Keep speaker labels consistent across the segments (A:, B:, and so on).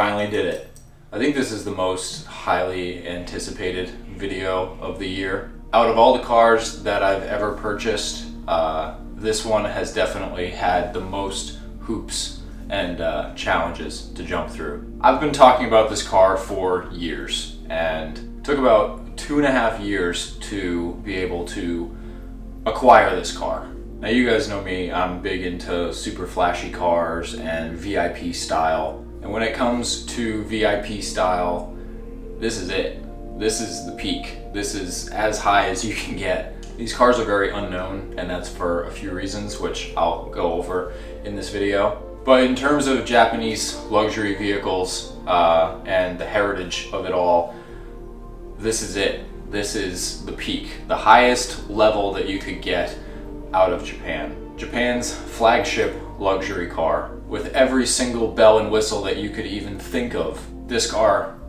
A: finally did it. I think this is the most highly anticipated video of the year. Out of all the cars that I've ever purchased, this one has definitely had the most hoops and challenges to jump through. I've been talking about this car for years, and it took about 2.5 years to be able to acquire this car. Now you guys know me, I'm big into super flashy cars and VIP style. And when it comes to VIP style, this is it. This is the peak. This is as high as you can get. These cars are very unknown, and that's for a few reasons, which I'll go over in this video. But in terms of Japanese luxury vehicles and the heritage of it all, this is it. This is the peak, the highest level that you could get out of Japan. Japan's flagship luxury car, with every single bell and whistle that you could even think of. This car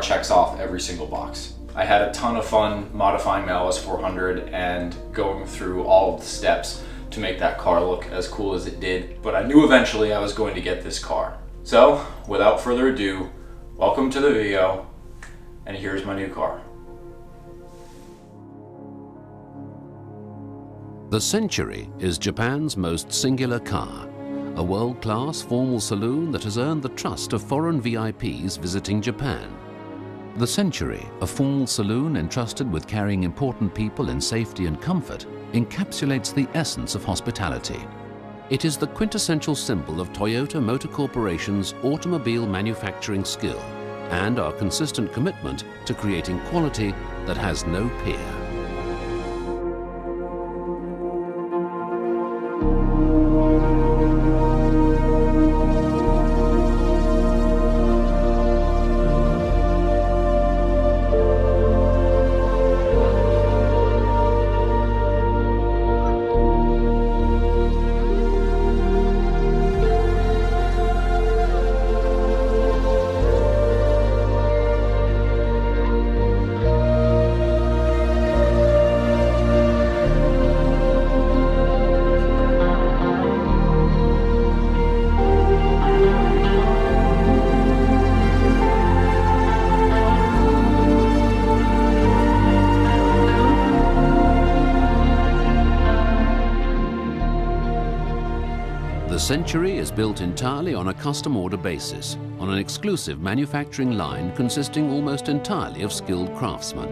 A: checks off every single box. I had a ton of fun modifying my LS400 and going through all of the steps to make that car look as cool as it did, but I knew eventually I was going to get this car. So, without further ado, welcome to the video, and here's my new car.
B: The Century is Japan's most singular car, a world-class formal saloon that has earned the trust of foreign VIPs visiting Japan. The Century, a formal saloon entrusted with carrying important people in safety and comfort, encapsulates the essence of hospitality. It is the quintessential symbol of Toyota Motor Corporation's automobile manufacturing skill and our consistent commitment to creating quality that has no peer. The Century is built entirely on a custom order basis, on an exclusive manufacturing line consisting almost entirely of skilled craftsmen.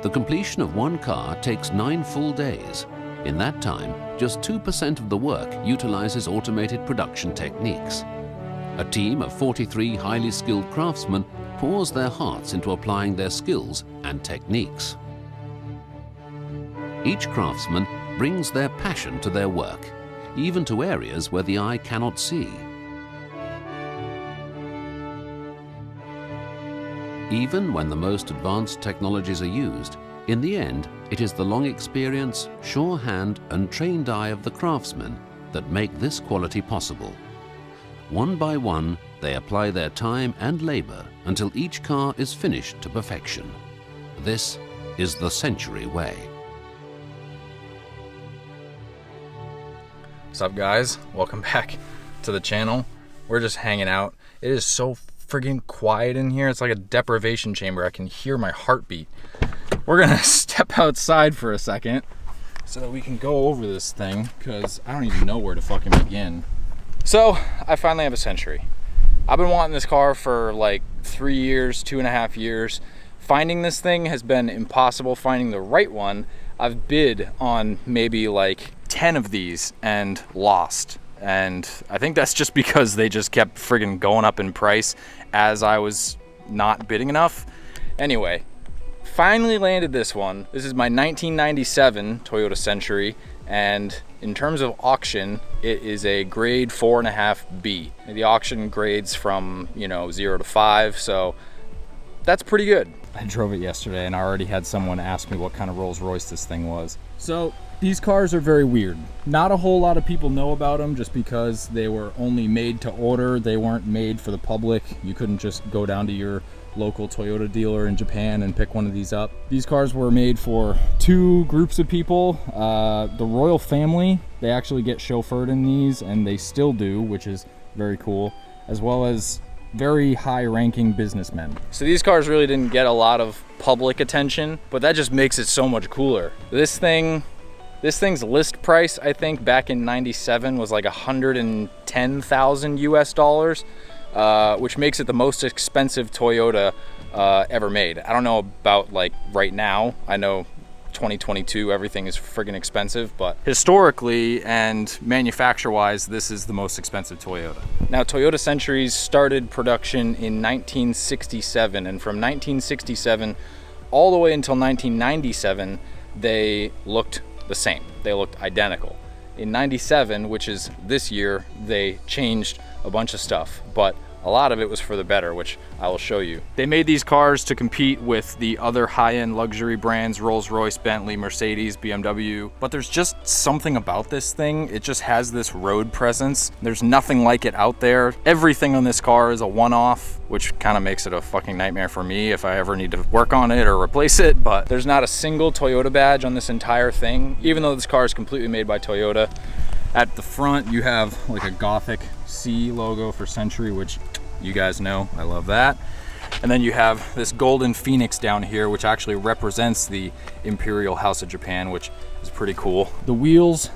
B: The completion of one car takes 9 full days. In that time, just 2% of the work utilizes automated production techniques. A team of 43 highly skilled craftsmen pours their hearts into applying their skills and techniques. Each craftsman brings their passion to their work, even to areas where the eye cannot see. Even when the most advanced technologies are used, in the end, it is the long experience, sure hand, and trained eye of the craftsmen that make this quality possible. One by one, they apply their time and labor until each car is finished to perfection. This is the Century way.
C: What's up, guys? Welcome back to the channel. We're just hanging out. It is so friggin' quiet in here. It's like a deprivation chamber. I can hear my heartbeat. We're gonna step outside for a second so that we can go over this thing, because I don't even know where to fucking begin. So I finally have a Century. I've been wanting this car for like 3 years, 2.5 years. Finding this thing has been impossible. Finding the right one, I've bid on maybe like 10 of these and lost. And I think that's just because they just kept friggin' going up in price as I was not bidding enough. Anyway, finally landed this one. This is my 1997 Toyota Century, and in terms of auction, it is a grade 4.5B. The auction grades from, 0 to 5, so that's pretty good. I drove it yesterday and I already had someone ask me what kind of Rolls Royce this thing was. So these cars are very weird. Not a whole lot of people know about them just because they were only made to order. They weren't made for the public. You couldn't just go down to your local Toyota dealer in Japan and pick one of these up. These cars were made for 2 groups of people. The royal family, they actually get chauffeured in these, and they still do, which is very cool, as well as very high-ranking businessmen. So these cars really didn't get a lot of public attention, but that just makes it so much cooler. This thing's list price, I think, back in '97 was like 110,000 US dollars, which makes it the most expensive Toyota ever made. I don't know about like right now. I know 2022 everything is friggin' expensive, but historically and manufacture-wise, this is the most expensive Toyota. Now, Toyota Centuries started production in 1967, and from 1967 all the way until 1997, they looked the same. They looked identical. In '97, which is this year, they changed a bunch of stuff, but a lot of it was for the better, which I will show you. They made these cars to compete with the other high-end luxury brands, Rolls-Royce, Bentley, Mercedes, BMW, but there's just something about this thing. It just has this road presence. There's nothing like it out there. Everything on this car is a one-off, which kind of makes it a fucking nightmare for me if I ever need to work on it or replace it, but there's not a single Toyota badge on this entire thing, even though this car is completely made by Toyota. At the front, you have like a Gothic C logo for Century, which you guys know, I love that. And then you have this golden phoenix down here, which actually represents the Imperial House of Japan, which is pretty cool. The wheels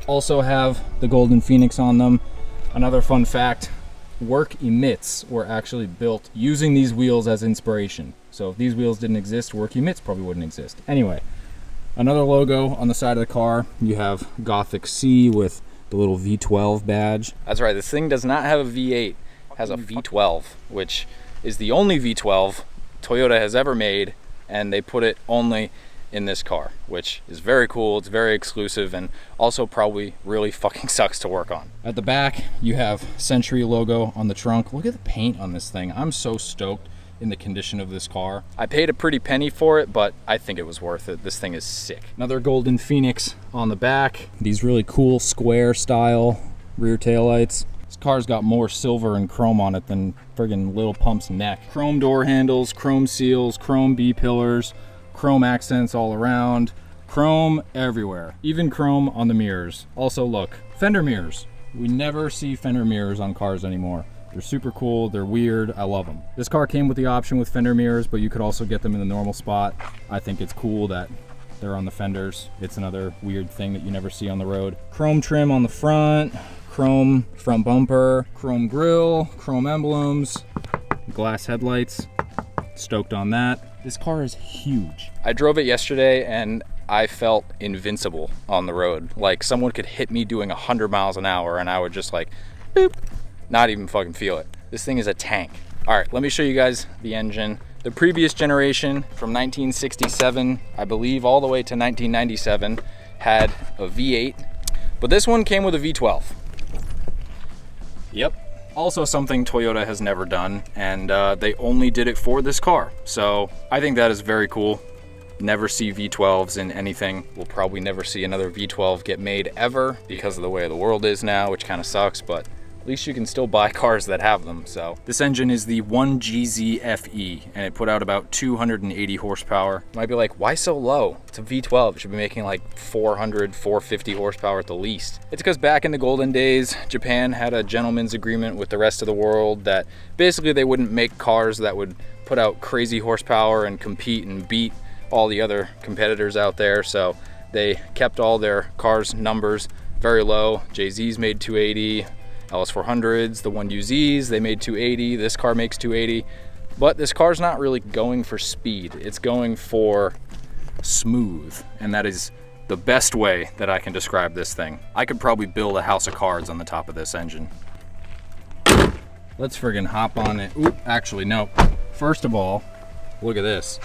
C: also have the golden phoenix on them. Another fun fact, work emits were actually built using these wheels as inspiration. So if these wheels didn't exist, work emits probably wouldn't exist. Anyway, another logo on the side of the car, you have Gothic C with the little V12 badge. That's right, this thing does not have a V8, it has a V12, which is the only V12 Toyota has ever made, and they put it only in this car, which is very cool. It's very exclusive and also probably really fucking sucks to work on. At the back, you have Century logo on the trunk. Look at the paint on this thing. I'm so stoked in the condition of this car. I paid a pretty penny for it, but I think it was worth it. This thing is sick. Another golden phoenix on the back. These really cool square style rear taillights. This car's got more silver and chrome on it than friggin' Lil Pump's neck. Chrome door handles, chrome seals, chrome B-pillars, chrome accents all around, chrome everywhere, even chrome on the mirrors. Also look, fender mirrors. We never see fender mirrors on cars anymore. They're super cool, they're weird, I love them. This car came with the option with fender mirrors, but you could also get them in the normal spot. I think it's cool that they're on the fenders. It's another weird thing that you never see on the road. Chrome trim on the front, chrome front bumper, chrome grille, chrome emblems, glass headlights. Stoked on that. This car is huge. I drove it yesterday and I felt invincible on the road. Like someone could hit me doing 100 miles an hour and I would just like, boop, not even fucking feel it. This thing is a tank. All right, let me show you guys the engine. The previous generation from 1967, I believe all the way to 1997, had a V8, but this one came with a V12. Yep. Also something Toyota has never done, and they only did it for this car. So I think that is very cool. Never see V12s in anything. We'll probably never see another V12 get made ever because of the way the world is now, which kind of sucks, but at least you can still buy cars that have them. So this engine is the 1GZ-FE, and it put out about 280 horsepower. You might be like, why so low? It's a V12. It should be making like 400, 450 horsepower at the least. It's because back in the golden days, Japan had a gentleman's agreement with the rest of the world that basically they wouldn't make cars that would put out crazy horsepower and compete and beat all the other competitors out there. So they kept all their cars' numbers very low. JZ's made 280. LS400s, the 1UZs, they made 280. This car makes 280, but this car's not really going for speed. It's going for smooth, and that is the best way that I can describe this thing. I could probably build a house of cards on the top of this engine. Let's friggin' hop on it. Oop, actually, no. First of all, look at this.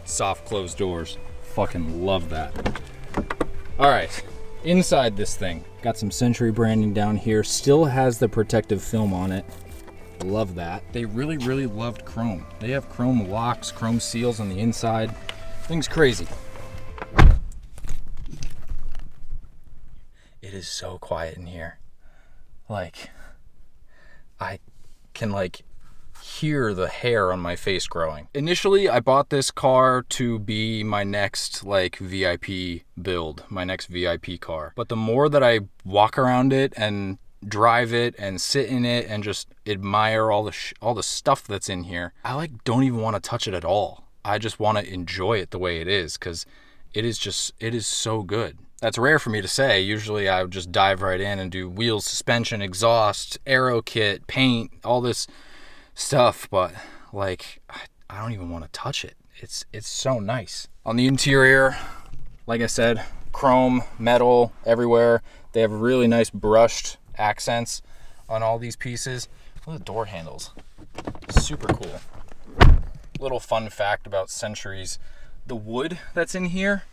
C: Soft closed doors. Fucking love that. All right. Inside this thing, got some Century branding down here, still has the protective film on it. Love that. They really, really loved chrome. They have chrome locks, chrome seals on the inside. Thing's crazy. It is so quiet in here. Like, I can like hear the hair on my face growing. Initially, I bought this car to be my next like VIP build, my next VIP car. But the more that I walk around it and drive it and sit in it and just admire all the stuff that's in here. I like don't even want to touch it at all. I just want to enjoy it the way it is, because it is so good. That's rare for me to say. Usually I would just dive right in and do wheels, suspension, exhaust, aero kit, paint, all this stuff, but like I don't even want to touch it. It's so nice. On the interior, like I said, chrome, metal everywhere. They have really nice brushed accents on all these pieces. Look at the door handles. Super cool. Little fun fact about Centuries. The wood that's in here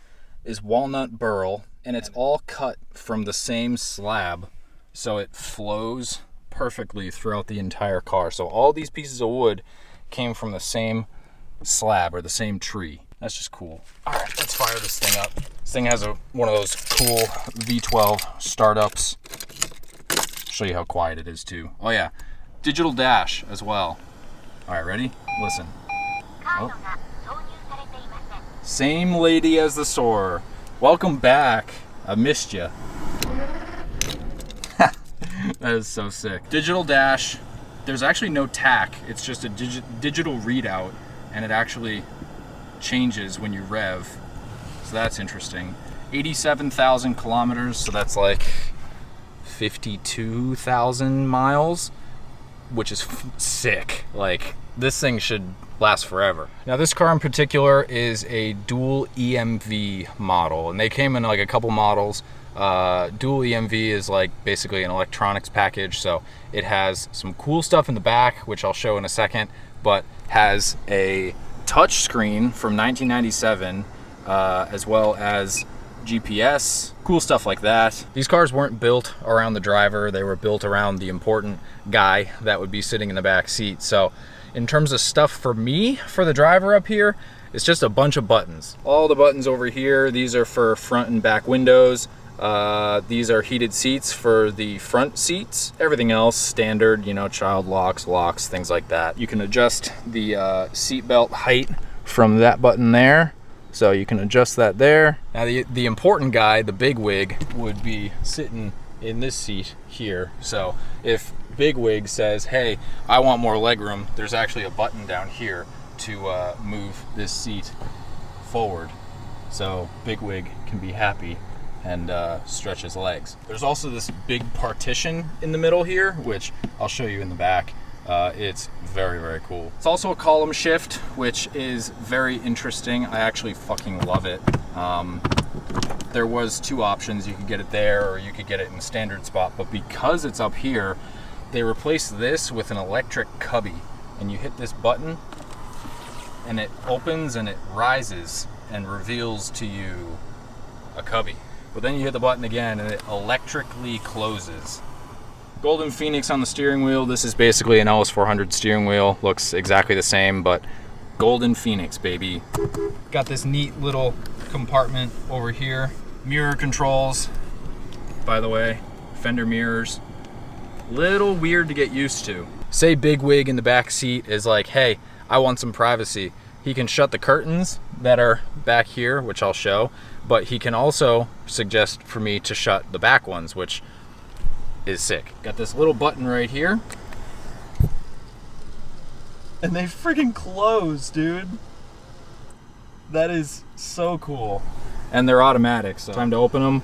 C: is walnut burl, and it's all cut from the same slab, so it flows perfectly throughout the entire car. So all these pieces of wood came from the same slab or the same tree. That's just cool. All right, let's fire this thing up. This thing has one of those cool V12 startups. Show you how quiet it is too. Oh yeah, digital dash as well. All right, ready? Listen. Oh. Same lady as the SOAR. Welcome back. I missed you. That is so sick. Digital dash. There's actually no tack. It's just a digital readout, and it actually changes when you rev. So that's interesting. 87,000 kilometers, so that's like 52,000 miles, which is sick. Like, this thing should last forever. Now, this car in particular is a dual EMV model, and they came in like a couple models. Dual EMV is like basically an electronics package, so it has some cool stuff in the back, which I'll show in a second, but has a touch screen from 1997, as well as GPS, cool stuff like that. These cars weren't built around the driver, they were built around the important guy that would be sitting in the back seat. So in terms of stuff for me, for the driver up here, it's just a bunch of buttons. All the buttons over here, these are for front and back windows. These are heated seats for the front seats. Everything else, standard, you know, child locks, things like that. You can adjust the seat belt height from that button there. So you can adjust that there. Now the important guy, the big wig, would be sitting in this seat here. So if big wig says, hey, I want more legroom, there's actually a button down here to move this seat forward. So big wig can be happy and stretch his legs. There's also this big partition in the middle here, which I'll show you in the back. It's very, very cool. It's also a column shift, which is very interesting. I actually fucking love it. There was two options. You could get it there or you could get it in the standard spot, but because it's up here, they replaced this with an electric cubby, and you hit this button and it opens and it rises and reveals to you a cubby. But then you hit the button again and it electrically closes. Golden Phoenix on the steering wheel. This is basically an LS400 steering wheel. Looks exactly the same, but Golden Phoenix, baby. Got this neat little compartment over here. Mirror controls, by the way. Fender mirrors. Little weird to get used to. Say Big Wig in the back seat is like, hey, I want some privacy. He can shut the curtains that are back here, which I'll show, but he can also suggest for me to shut the back ones, which is sick. Got this little button right here. And they freaking close, dude. That is so cool. And they're automatic, so time to open them.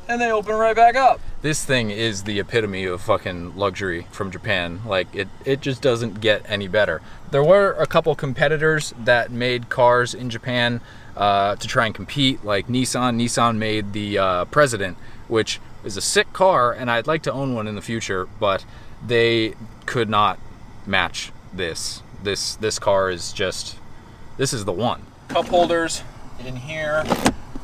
C: And they open right back up. This thing is the epitome of fucking luxury from Japan. Like, it just doesn't get any better. There were a couple competitors that made cars in Japan to try and compete, like Nissan. Nissan made the President, which is a sick car, and I'd like to own one in the future, but they could not match this. This car is just, this is the one. Cup holders in here,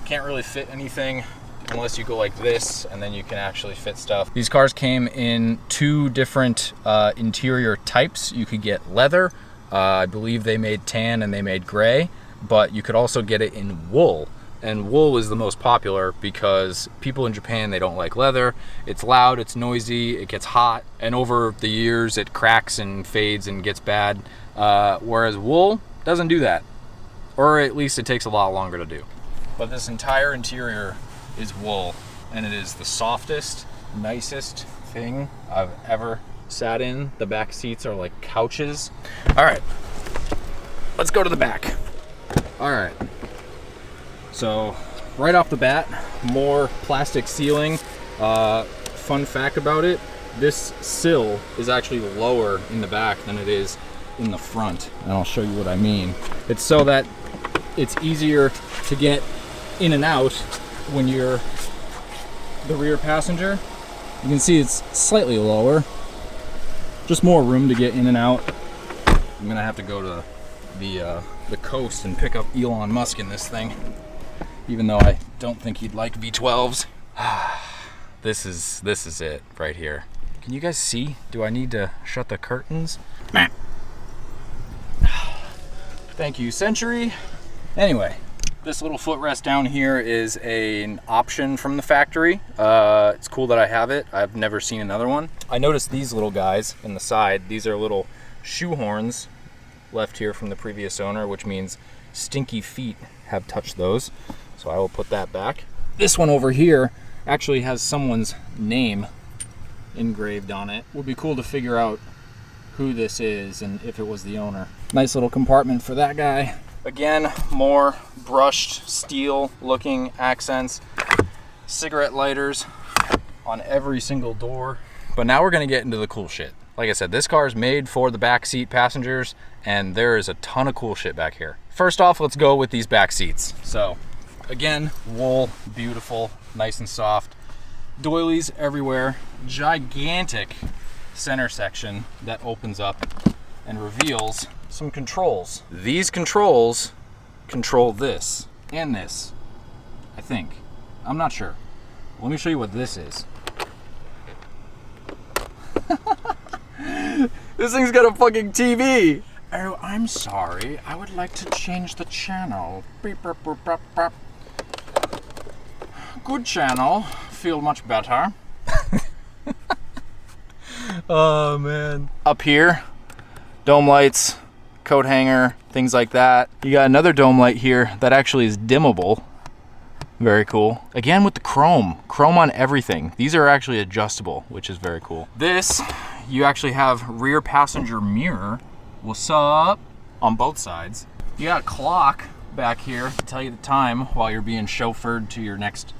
C: can't really fit anything unless you go like this, and then you can actually fit stuff. These cars came in two different interior types. You could get leather, I believe they made tan and they made gray, but you could also get it in wool. And wool is the most popular because people in Japan, they don't like leather. It's loud, it's noisy, it gets hot, and over the years it cracks and fades and gets bad. Whereas wool doesn't do that, or at least it takes a lot longer to do. But this entire interior is wool, and it is the softest, nicest thing I've ever sat in. The back seats are like couches. All right, let's go to the back. All right, so right off the bat, more plastic ceiling. Fun fact about it, this sill is actually lower in the back than it is in the front, and I'll show you what I mean. It's so that it's easier to get in and out when you're the rear passenger. You can see it's slightly lower, just more room to get in and out. I'm gonna have to go to the coast and pick up Elon Musk in this thing, even though I don't think he'd like V12s. This is it right here. Can you guys see? Do I need to shut the curtains? Thank you, Century. Anyway, this little footrest down here is an option from the factory. It's cool that I have it. I've never seen another one. I noticed these little guys in the side. These are little shoe horns left here from the previous owner, which means stinky feet have touched those. So I will put that back. This one over here actually has someone's name engraved on it. Would be cool to figure out who this is and if it was the owner. Nice little compartment for that guy. Again, more brushed steel looking accents. Cigarette lighters on every single door. But now we're gonna get into the cool shit. Like I said, this car is made for the backseat passengers, and there is a ton of cool shit back here. First off, let's go with these back seats. So again, wool, beautiful, nice and soft. Doilies everywhere. Gigantic center section that opens up and reveals some controls. These controls control this and this, I think. I'm not sure. Let me show you what this is. This thing's got a fucking TV. Oh, I'm sorry. I would like to change the channel. Beep, beep, beep, beep, beep. Good channel. Feel much better. Oh, man. Up here, dome lights, coat hanger, things like that. You got another dome light here that actually is dimmable. Very cool. Again with the chrome on everything. These are actually adjustable, which is very cool. This, you actually have rear passenger mirror. What's up? On both sides. You got a clock back here to tell you the time while you're being chauffeured to your next,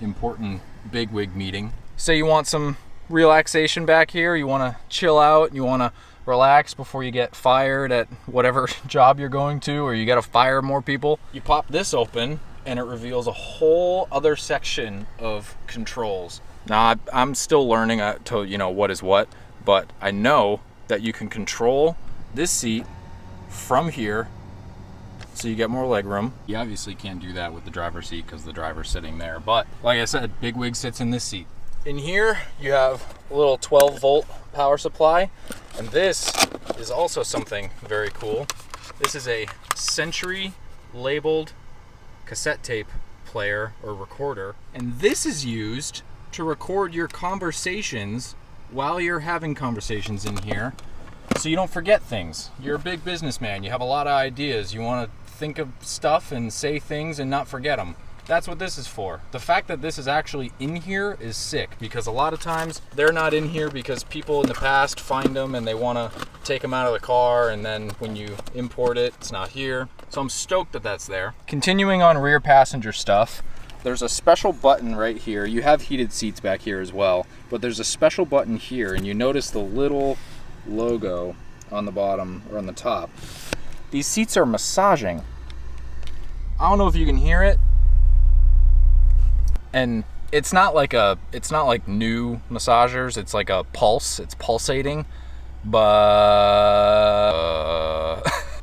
C: important bigwig meeting. Say you want some relaxation back here, you want to chill out, you want to relax before you get fired at whatever job you're going to, or you got to fire more people. You pop this open and it reveals a whole other section of controls. Now, I'm still learning to, what is what, but I know that you can control this seat from here, so you get more leg room. You obviously can't do that with the driver's seat because the driver's sitting there, but like I said, bigwig sits in this seat. In here, you have a little 12-volt power supply, and this is also something very cool. This is a Century labeled cassette tape player or recorder, and this is used to record your conversations while you're having conversations in here, so you don't forget things. You're a big businessman, you have a lot of ideas, you want to think of stuff and say things and not forget them. That's what this is for. The fact that this is actually in here is sick, because a lot of times they're not in here because people in the past find them and they want to take them out of the car, and then when you import it, it's not here. So I'm stoked that that's there. Continuing on rear passenger stuff, there's a special button right here. You have heated seats back here as well, but there's a special button here, and you notice the little logo on the bottom or on the top. These seats are massaging. I don't know if you can hear it. And it's not like new massagers. It's like a pulse. It's pulsating, but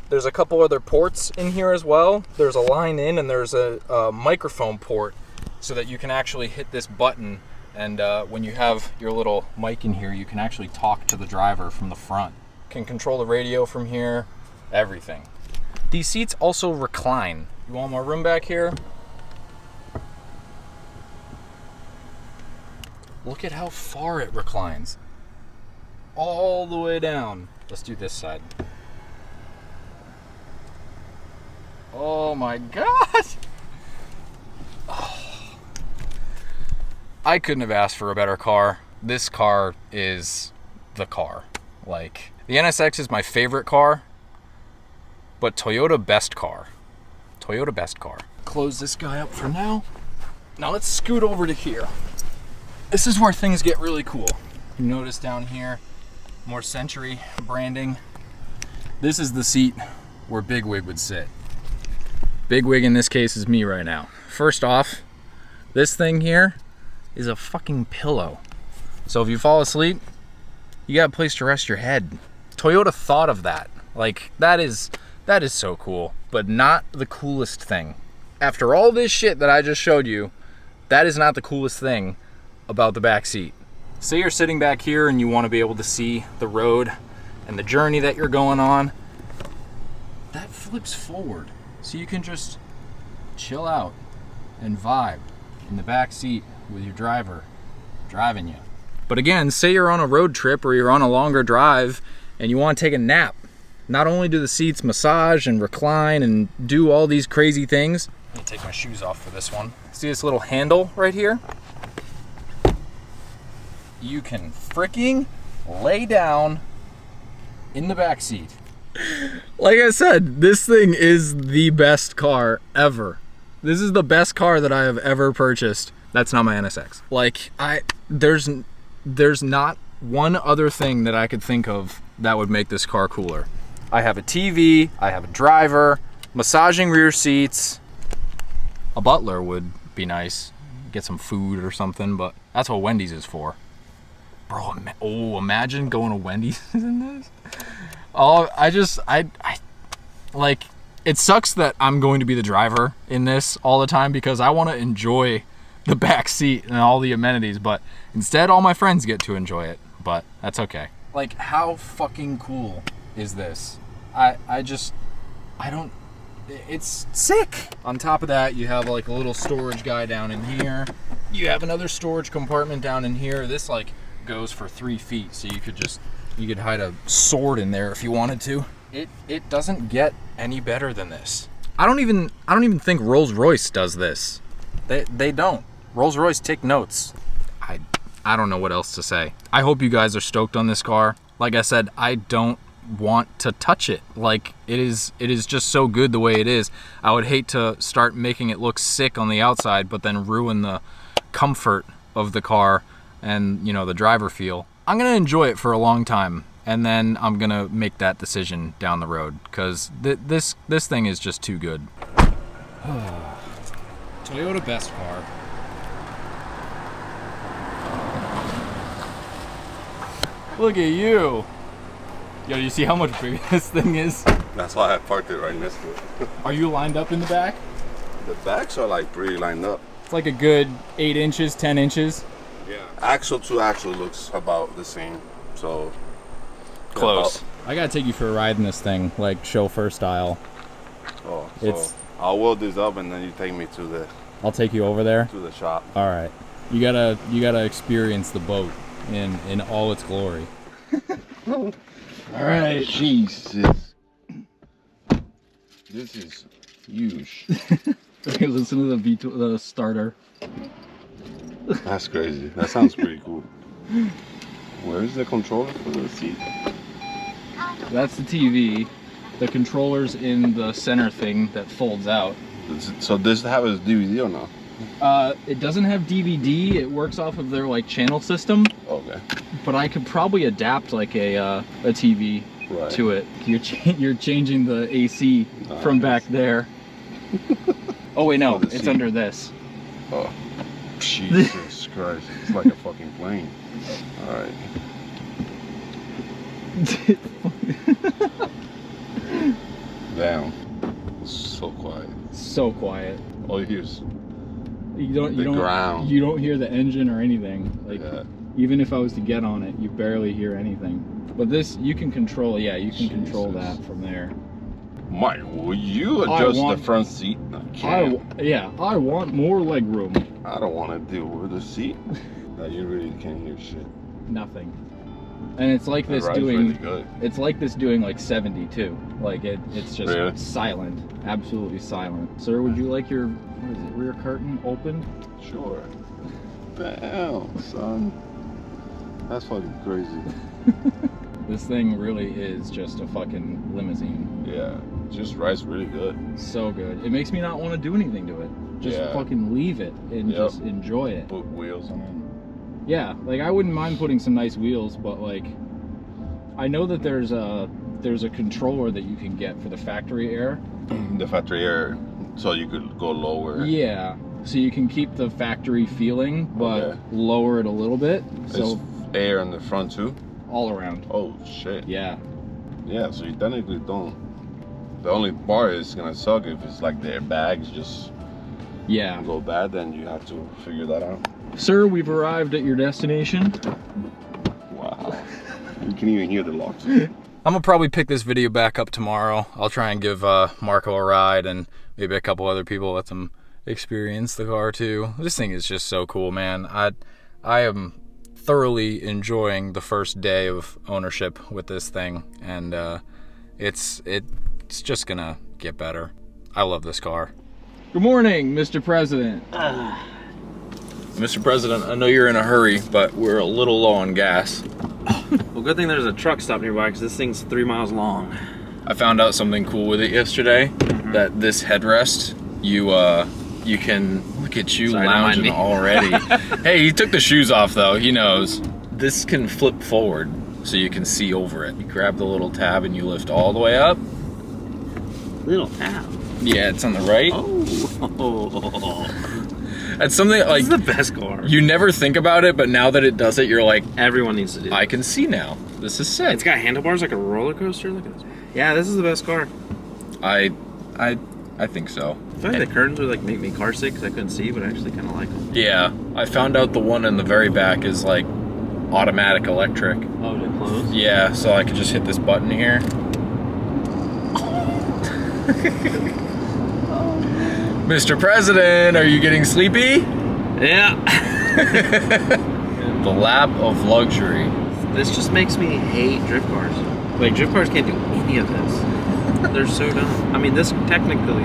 C: there's a couple other ports in here as well. There's a line in, and there's a microphone port, so that you can actually hit this button, and when you have your little mic in here, you can actually talk to the driver from the front. Can control the radio from here, everything. These seats also recline. You want more room back here? Look at how far it reclines. All the way down. Let's do this side. Oh my God. Oh. I couldn't have asked for a better car. This car is the car. Like, the NSX is my favorite car, but Toyota best car. Toyota best car. Close this guy up for now. Now let's scoot over to here. This is where things get really cool. You notice down here, more Century branding. This is the seat where Bigwig would sit. Bigwig in this case is me right now. First off, this thing here is a fucking pillow. So if you fall asleep, you got a place to rest your head. Toyota thought of that. Like, that is so cool, but not the coolest thing. After all this shit that I just showed you, that is not the coolest thing about the back seat. Say you're sitting back here and you want to be able to see the road and the journey that you're going on. That flips forward, so you can just chill out and vibe in the back seat with your driver driving you. But again, say you're on a road trip or you're on a longer drive and you want to take a nap. Not only do the seats massage and recline and do all these crazy things. Let me take my shoes off for this one. See this little handle right here? You can freaking lay down in the back seat. Like I said, this thing is the best car ever. This is the best car that I have ever purchased. That's not my NSX. Like, there's not one other thing that I could think of that would make this car cooler. I have a TV, I have a driver, massaging rear seats. A butler would be nice. Get some food or something, but that's what Wendy's is for. Bro, imagine going to Wendy's in this. Oh, I like, it sucks that I'm going to be the driver in this all the time because I want to enjoy the back seat and all the amenities, but instead all my friends get to enjoy it, but that's okay. Like, how fucking cool is this? It's sick. On top of that, you have like a little storage guy down in here. You have another storage compartment down in here. This like goes for 3 feet, so you could hide a sword in there if you wanted to. It doesn't get any better than this. I don't even think Rolls-Royce does this. They don't. Rolls-Royce take notes. I don't know what else to say. I hope you guys are stoked on this car. Like I said, I don't want to touch it. Like, it is just so good the way it is. I would hate to start making it look sick on the outside, but then ruin the comfort of the car and, you know, the driver feel. I'm gonna enjoy it for a long time, and then I'm gonna make that decision down the road, because this thing is just too good. Toyota best car. Look at you. Yo, you see how much bigger this thing is?
D: That's why I parked it right next to it.
C: Are you lined up in the back?
D: The backs are like pretty lined up.
C: It's like a good 8 inches, 10 inches.
D: Yeah. Axle to axle looks about the same. So
C: close. I gotta take you for a ride in this thing, like chauffeur style.
D: Oh, so I'll weld this up and then you take me to the.
C: I'll take you over there.
D: To the shop.
C: All right. You gotta experience the boat in all its glory.
D: All right. Jesus. This is huge.
C: Okay, listen to the V12, the starter.
D: That's crazy. That sounds pretty cool. Where is the controller for the seat?
C: That's the TV. The controller's in the center thing that folds out.
D: So does it have a DVD or no?
C: It doesn't have DVD. It works off of their like channel system.
D: Okay.
C: But I could probably adapt like a TV to it. You're changing the AC from back there. Oh wait, no, it's under this.
D: Oh, Jesus Christ! It's like a fucking plane. All right. Damn. So quiet.
C: So quiet.
D: All you hear is
C: ground. You don't hear the engine or anything. Like even if I was to get on it, you barely hear anything. But this you can control. Yeah, you can control that from there.
D: Mike, will you adjust the front seat?
C: I want more leg room.
D: I don't want to deal with the seat. No, you really can't hear shit.
C: Nothing. And it's like this doing. It's like this doing like 72. Like it's just silent, absolutely silent. Sir, would you like your rear curtain opened?
D: Sure. Damn, son. That's fucking crazy.
C: This thing really is just a fucking limousine.
D: Yeah, just rides really good.
C: So good. It makes me not want to do anything to it. Just
D: Yeah.
C: fucking leave it and
D: Yep.
C: just enjoy it.
D: Put wheels on it.
C: Yeah, like I wouldn't mind putting some nice wheels, but like I know that there's a controller that you can get for the factory air.
D: The factory air, so you could go lower.
C: Yeah, so you can keep the factory feeling, but
D: Okay.
C: lower it a little bit. So
D: It's air in the front too.
C: all around.
D: Oh shit.
C: Yeah.
D: Yeah, so you technically don't. The only part is gonna suck if it's like their bags just
C: Yeah.
D: go bad, then you have to figure that out.
C: Sir, we've arrived at your destination.
D: Wow. You can even hear the locks.
C: I'm gonna probably pick this video back up tomorrow. I'll try and give Marco a ride and maybe a couple other people, let them experience the car too. This thing is just so cool, man. I am thoroughly enjoying the first day of ownership with this thing, and it's just gonna get better. I love this car. Good morning, Mr. President. Mr. President, I know you're in a hurry, but we're a little low on gas.
E: Well, good thing there's a truck stop nearby because this thing's 3 miles long.
C: I found out something cool with it yesterday. That this headrest, you can look at you
E: Sorry, don't mind
C: lounging
E: me.
C: already. Hey, he took the shoes off though. He knows. This can flip forward, so you can see over it. You grab the little tab and you lift all the way up.
E: Little tab.
C: Yeah, it's on the right.
E: Oh.
C: It's something
E: This
C: like
E: is the best car.
C: you never think about it, but now that it does it, you're like,
E: Everyone needs to do
C: I
E: it.
C: can see now. This is sick.
E: It's got handlebars like a roller coaster. Look at this. Yeah, this is the best car.
C: I think so.
E: I feel like the curtains would like make me car sick because I couldn't see, but I actually kind of like them.
C: Yeah, I found out the one in the very back is like automatic electric.
E: Oh, to close?
C: Yeah, so I could just hit this button here. Mr. President, are you getting sleepy?
E: Yeah.
C: The lap of luxury.
E: This just makes me hate drift cars. Like, drift cars can't do any of this. They're so dumb. I mean, this technically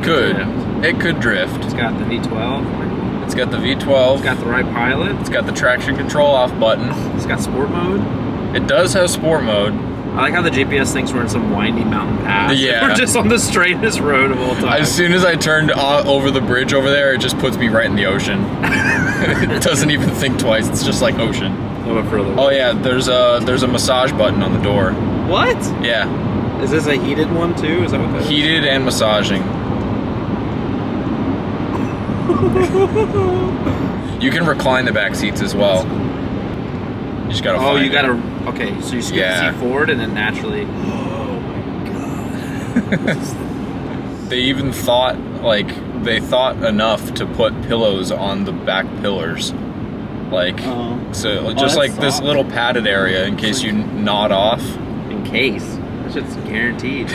C: Could.
E: drift.
C: It could drift.
E: It's got the V12.
C: It's got the V12.
E: It's got the right pilot.
C: It's got the traction control off button.
E: It's got sport mode.
C: It does have sport mode.
E: I like how the GPS thinks we're in some windy mountain pass.
C: Yeah.
E: We're just on the straightest road of all time.
C: As soon as I turned over the bridge over there, it just puts me right in the ocean. It doesn't even think twice. It's just like ocean.
E: A little bit further.
C: Oh yeah, there's a massage button on the door.
E: What?
C: Yeah,
E: Is this a heated one too? Is that what that is?
C: heated and massaging. You can recline the back seats as well. You just gotta.
E: Oh,
C: find
E: you
C: it.
E: gotta. Okay, so you skip
C: Yeah.
E: the seat forward and then naturally.
C: They even thought enough to put pillows on the back pillars, like so just
E: that's
C: like this
E: soft.
C: little padded area in case you nod off.
E: In case. That shit's guaranteed.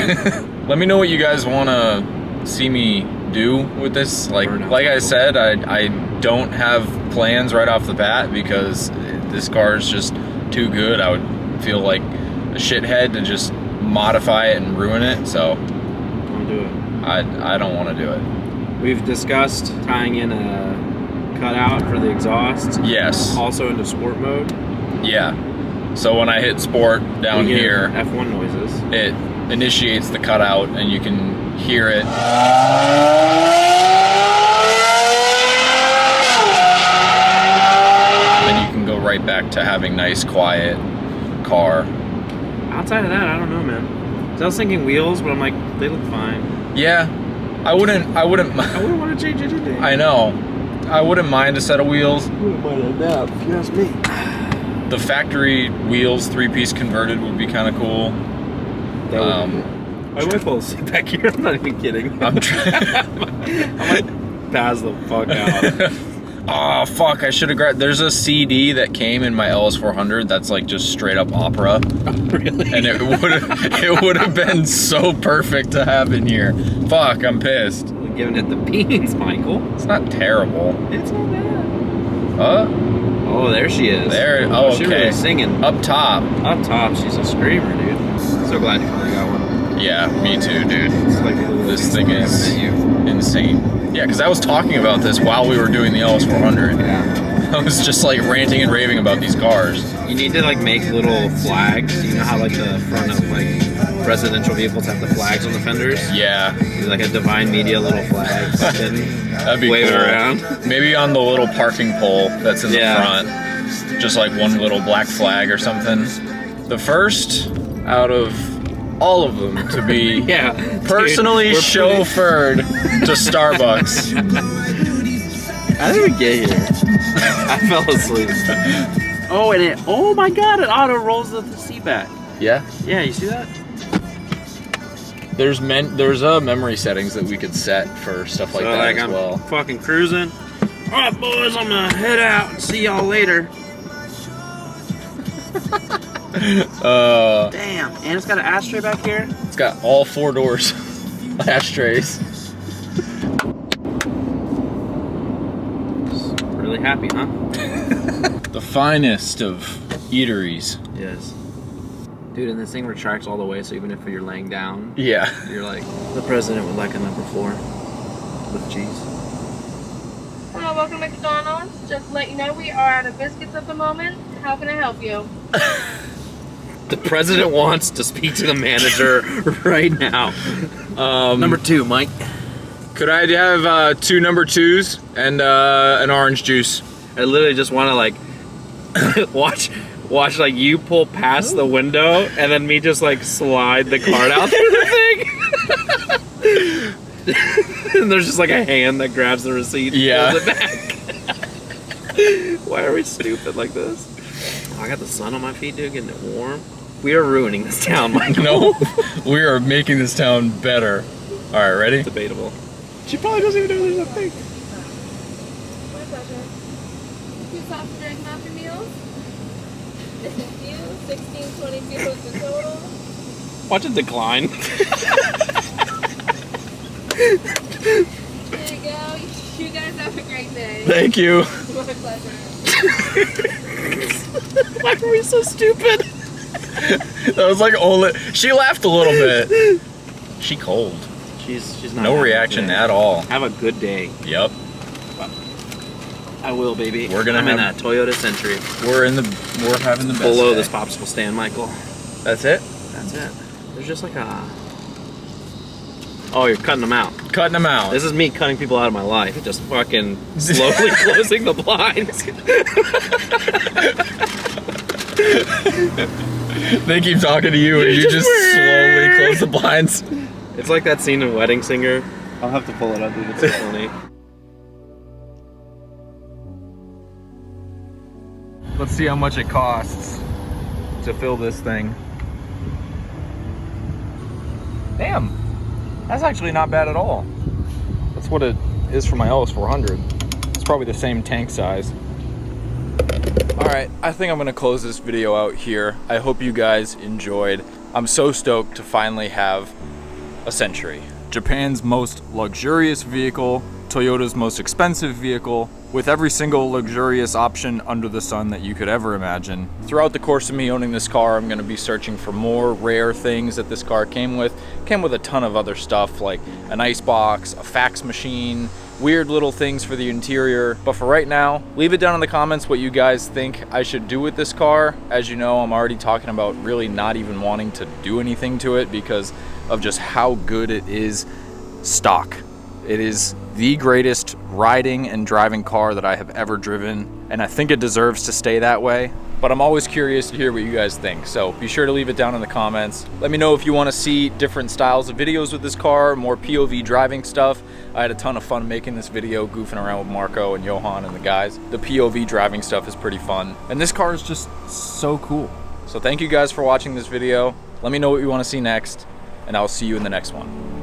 C: Let me know what you guys want to see me do with this. Like
E: Burnout
C: I
E: cycle.
C: said, I don't have plans right off the bat because this car is just too good. I would feel like a shithead to just modify it and ruin it. So
E: Don't do it.
C: I don't want to do it.
E: We've discussed tying in a cutout for the exhaust.
C: Yes.
E: Also into sport mode.
C: Yeah. So when I hit sport down
E: We get
C: here,
E: F1 noises.
C: it initiates the cutout and you can hear it. Then you can go right back to having nice, quiet car.
E: Outside of that, I don't know, man. 'Cause I was thinking wheels, but I'm like, they look fine.
C: Yeah, I wouldn't.
E: I wouldn't want to change anything.
C: I know. I wouldn't mind a set of wheels.
E: I wouldn't mind a nap, if you ask me.
C: The factory wheels, 3-piece converted, would be kind of cool.
E: That would be cool. I might fall asleep back here. I'm not even kidding.
C: I'm trying.
E: I might pass the fuck out.
C: Oh fuck! I should have grabbed. There's a CD that came in my LS400 that's like just straight up opera,
E: Really?
C: and it would have been so perfect to have in here. Fuck! I'm pissed.
E: Giving it the beans, Michael.
C: It's not terrible.
E: It's not bad. Oh, there she is.
C: There. Oh,
E: She's
C: okay.
E: really singing.
C: Up top.
E: Up top, she's a screamer, dude. So glad you finally got one.
C: Yeah, me too, dude.
E: It's like
C: This thing is insane. Yeah, because I was talking about this while we were doing the LS400.
E: Yeah.
C: I was just like ranting and raving about these cars.
E: You need to like make little flags. You know how like the front of like residential vehicles have the flags on the fenders?
C: Yeah,
E: Do like a Divine Media little flag.
C: that'd be
E: Wave it
C: cool.
E: around.
C: Maybe on the little parking pole that's in the front, just like one little black flag or something. The first out of all of them to be
E: Yeah.
C: personally
E: Dude,
C: chauffeured to Starbucks.
E: How did we get here? I fell asleep. Oh, and it, oh my god, it auto rolls the seat back.
C: Yeah.
E: Yeah, you see that?
C: There's memory settings that we could set for stuff like that
E: like
C: as
E: I'm
C: well.
E: fucking cruising. Alright boys, I'm gonna head out and see y'all later. Damn, and it's got an ashtray back here.
C: It's got all 4 doors, ashtrays.
E: Really happy, huh?
C: The finest of eateries.
E: Yes. Dude, and this thing retracts all the way, so even if you're laying down,
C: Yeah.
E: you're like, the president would like a number 4 with cheese.
F: Hello, welcome to McDonald's. Just to let you know, we are out of biscuits at the moment. How can I help you?
E: The president wants to speak to the manager right now. Number 2, Mike.
C: Could I have 2 number 2s and an orange juice?
E: I literally just want to like watch like you pull past the window and then me just like slide the card out through the thing. And there's just like a hand that grabs the receipt and
C: Yeah.
E: pulls it back. Why are we stupid like this? Oh, I got the sun on my feet, dude, getting it warm. We are ruining this town, Michael.
C: No, we are making this town better. All right, ready?
E: Debatable. She probably doesn't even know there's a thing.
F: My pleasure. 2 soft drink happy meals. This is you. 1622 was the total.
E: Watch it decline.
F: There you go. You guys have a great day.
C: Thank you.
F: My pleasure.
E: Why are we so stupid?
C: That was like only. She laughed a little bit. She cold.
E: She's not.
C: No
E: having
C: reaction
E: today.
C: at all.
E: Have a good day.
C: Yep.
E: I will, baby.
C: We're gonna
E: I'm in
C: have-
E: that Toyota Century.
C: We're having the best
E: Below
C: day.
E: this popsicle stand, Michael.
C: That's it.
E: That's it. There's just like a. Oh, you're cutting them out.
C: Cutting them out.
E: This is me cutting people out of my life. Just fucking slowly closing the blinds.
C: They keep talking to you, and you just slowly close the blinds.
E: It's like that scene in Wedding Singer. I'll have to pull it up, dude. It's so funny.
C: Let's see how much it costs to fill this thing. Damn, that's actually not bad at all. That's what it is for my LS400. It's probably the same tank size. All right, I think I'm gonna close this video out here. I hope you guys enjoyed. I'm so stoked to finally have a Century. Japan's most luxurious vehicle, Toyota's most expensive vehicle, with every single luxurious option under the sun that you could ever imagine. Throughout the course of me owning this car, I'm gonna be searching for more rare things that this car came with. Came with a ton of other stuff like an ice box, a fax machine, weird little things for the interior. But for right now, leave it down in the comments what you guys think I should do with this car. As you know, I'm already talking about really not even wanting to do anything to it because of just how good it is stock. It is the greatest riding and driving car that I have ever driven, and I think it deserves to stay that way. But I'm always curious to hear what you guys think, so be sure to leave it down in the comments. Let me know if you want to see different styles of videos with this car, more POV driving stuff. I had a ton of fun making this video, goofing around with Marco and Johan and the guys. The POV driving stuff is pretty fun, and this car is just so cool. So thank you guys for watching this video. Let me know what you want to see next, and I'll see you in the next one.